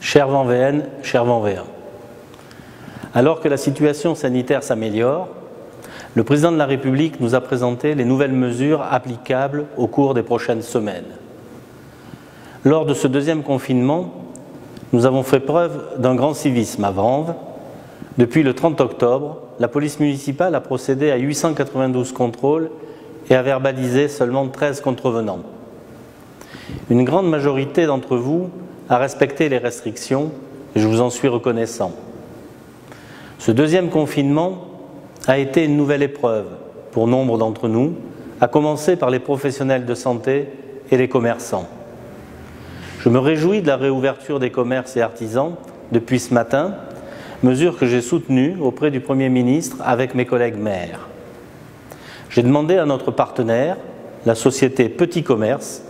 Chers Vendéennes, chers Vendéens, alors que la situation sanitaire s'améliore, le président de la République nous a présenté les nouvelles mesures applicables au cours des prochaines semaines. Lors de ce deuxième confinement, nous avons fait preuve d'un grand civisme à Vanves. Depuis le 30 octobre, la police municipale a procédé à 892 contrôles et a verbalisé seulement 13 contrevenants. Une grande majorité d'entre vous a respecté les restrictions et je vous en suis reconnaissant. Ce deuxième confinement a été une nouvelle épreuve pour nombre d'entre nous, à commencer par les professionnels de santé et les commerçants. Je me réjouis de la réouverture des commerces et artisans depuis ce matin, mesure que j'ai soutenue auprès du Premier ministre avec mes collègues maires. J'ai demandé à notre partenaire, la société Petit Commerce,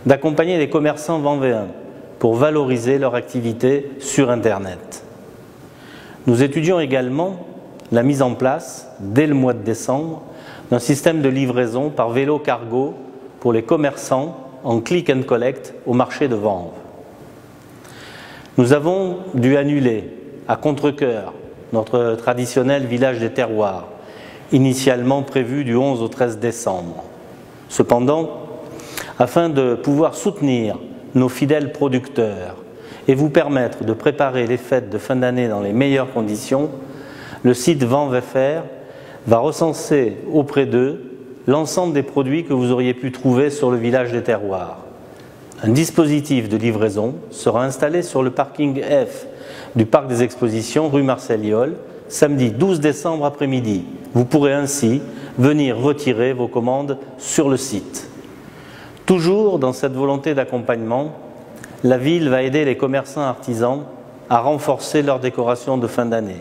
d'accompagner les commerçants vendéens pour valoriser leur activité sur Internet. Nous étudions également la mise en place, dès le mois de décembre, d'un système de livraison par vélo cargo pour les commerçants en click and collect au marché de Vanves. Nous avons dû annuler à contre-cœur notre traditionnel village des terroirs, initialement prévu du 11 au 13 décembre. Cependant, afin de pouvoir soutenir nos fidèles producteurs et vous permettre de préparer les fêtes de fin d'année dans les meilleures conditions, le site Vanves.fr va recenser auprès d'eux l'ensemble des produits que vous auriez pu trouver sur le village des terroirs. Un dispositif de livraison sera installé sur le parking F du parc des expositions rue Marcel Yole, samedi 12 décembre après-midi. Vous pourrez ainsi venir retirer vos commandes sur le site. Toujours dans cette volonté d'accompagnement, la ville va aider les commerçants artisans à renforcer leur décoration de fin d'année.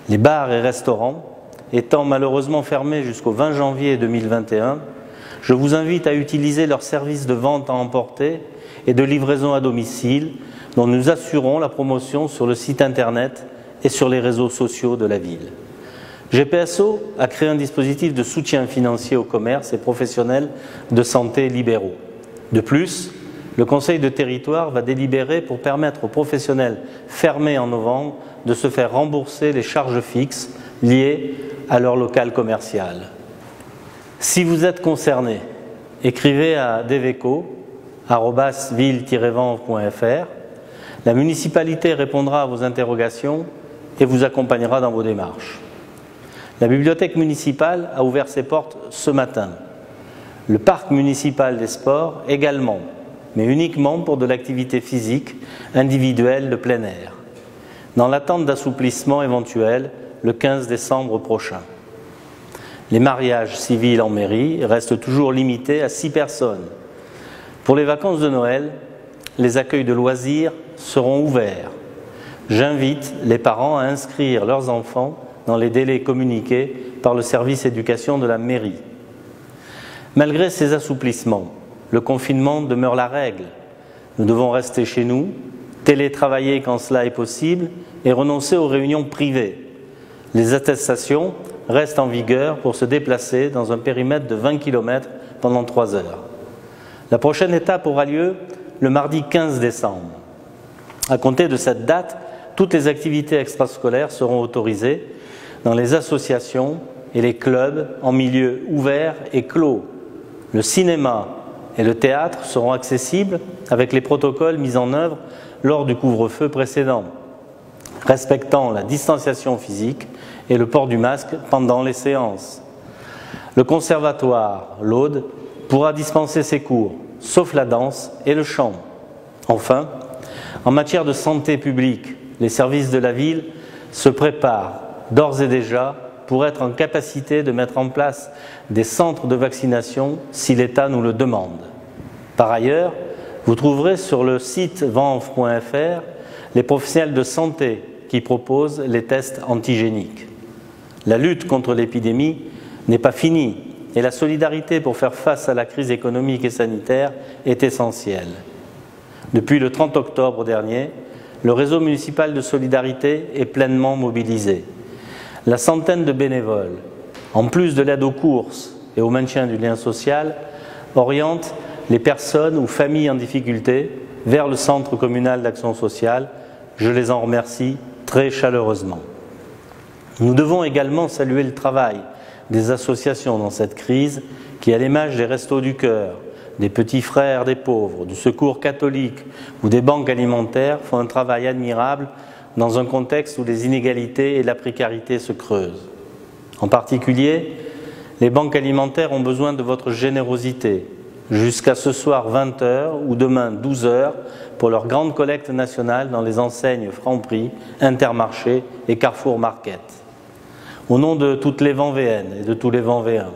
Les bars et restaurants étant malheureusement fermés jusqu'au 20 janvier 2021, je vous invite à utiliser leurs services de vente à emporter et de livraison à domicile dont nous assurons la promotion sur le site internet et sur les réseaux sociaux de la ville. GPSO a créé un dispositif de soutien financier aux commerces et professionnels de santé libéraux. De plus, le Conseil de territoire va délibérer pour permettre aux professionnels fermés en novembre de se faire rembourser les charges fixes liées à leur local commercial. Si vous êtes concerné, écrivez à deveco@ville-vanves.fr. La municipalité répondra à vos interrogations et vous accompagnera dans vos démarches. La bibliothèque municipale a ouvert ses portes ce matin. Le parc municipal des sports également, mais uniquement pour de l'activité physique individuelle de plein air, dans l'attente d'assouplissement éventuel le 15 décembre prochain. Les mariages civils en mairie restent toujours limités à 6 personnes. Pour les vacances de Noël, les accueils de loisirs seront ouverts. J'invite les parents à inscrire leurs enfants dans les délais communiqués par le service éducation de la mairie. Malgré ces assouplissements, le confinement demeure la règle. Nous devons rester chez nous, télétravailler quand cela est possible et renoncer aux réunions privées. Les attestations restent en vigueur pour se déplacer dans un périmètre de 20 km pendant 3 heures. La prochaine étape aura lieu le mardi 15 décembre. À compter de cette date, toutes les activités extrascolaires seront autorisées dans les associations et les clubs en milieu ouvert et clos. Le cinéma et le théâtre seront accessibles avec les protocoles mis en œuvre lors du couvre-feu précédent, respectant la distanciation physique et le port du masque pendant les séances. Le conservatoire, l'Aude, pourra dispenser ses cours, sauf la danse et le chant. Enfin, en matière de santé publique, les services de la ville se préparent d'ores et déjà pour être en capacité de mettre en place des centres de vaccination si l'État nous le demande. Par ailleurs, vous trouverez sur le site vanves.fr les professionnels de santé qui proposent les tests antigéniques. La lutte contre l'épidémie n'est pas finie et la solidarité pour faire face à la crise économique et sanitaire est essentielle. Depuis le 30 octobre dernier, le réseau municipal de solidarité est pleinement mobilisé. La centaine de bénévoles, en plus de l'aide aux courses et au maintien du lien social, orientent les personnes ou familles en difficulté vers le Centre communal d'action sociale. Je les en remercie très chaleureusement. Nous devons également saluer le travail des associations dans cette crise qui, à l'image des Restos du Cœur, des Petits Frères des Pauvres, du Secours catholique ou des banques alimentaires, font un travail admirable dans un contexte où les inégalités et la précarité se creusent. En particulier, les banques alimentaires ont besoin de votre générosité jusqu'à ce soir 20 h ou demain 12 h pour leur grande collecte nationale dans les enseignes Franprix, Intermarché et Carrefour Market. Au nom de toutes les Vendéennes et de tous les Vendéens,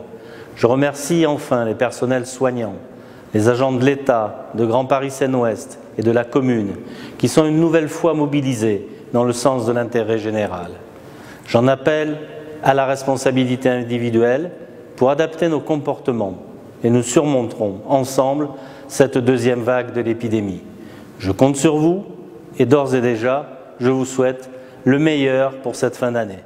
je remercie enfin les personnels soignants, les agents de l'État, de Grand Paris Seine-Ouest et de la commune, qui sont une nouvelle fois mobilisés dans le sens de l'intérêt général. J'en appelle à la responsabilité individuelle pour adapter nos comportements et nous surmonterons ensemble cette deuxième vague de l'épidémie. Je compte sur vous et d'ores et déjà, je vous souhaite le meilleur pour cette fin d'année.